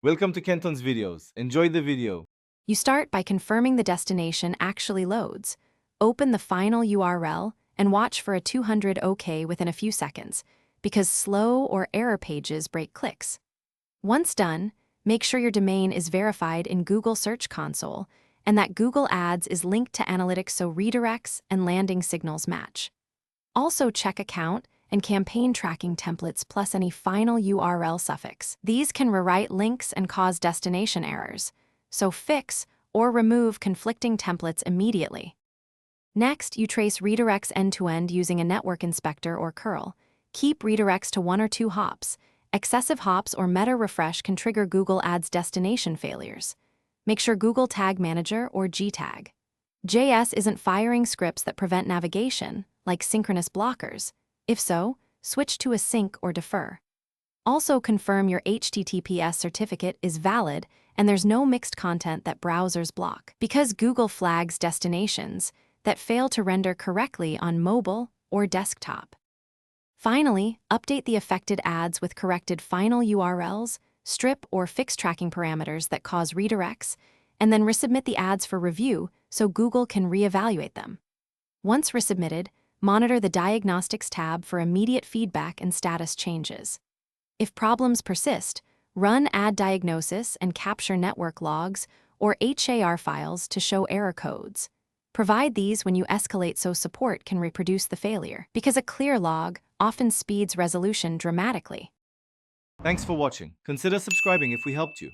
Welcome to Kenton's videos. Enjoy the video. You start by confirming the destination actually loads. Open the final URL and watch for a 200 OK within a few seconds, because slow or error pages break clicks. Once done, make sure your domain is verified in Google Search Console and that Google Ads is linked to analytics so redirects and landing signals match. Also check account and campaign tracking templates plus any final URL suffix. These can rewrite links and cause destination errors, so fix or remove conflicting templates immediately. Next, you trace redirects end-to-end using a network inspector or curl. Keep redirects to 1 or 2 hops. Excessive hops or meta refresh can trigger Google Ads destination failures. Make sure Google Tag Manager or GTag. JS isn't firing scripts that prevent navigation, like synchronous blockers. If so, switch to async or defer. Also confirm your HTTPS certificate is valid and there's no mixed content that browsers block, because Google flags destinations that fail to render correctly on mobile or desktop. Finally, update the affected ads with corrected final URLs, strip or fix tracking parameters that cause redirects, and then resubmit the ads for review so Google can reevaluate them. Once resubmitted, monitor the Diagnostics tab for immediate feedback and status changes. If problems persist, run ad diagnosis and capture network logs or HAR files to show error codes. Provide these when you escalate so support can reproduce the failure, because a clear log often speeds resolution dramatically. Thanks for watching. Consider subscribing if we helped you.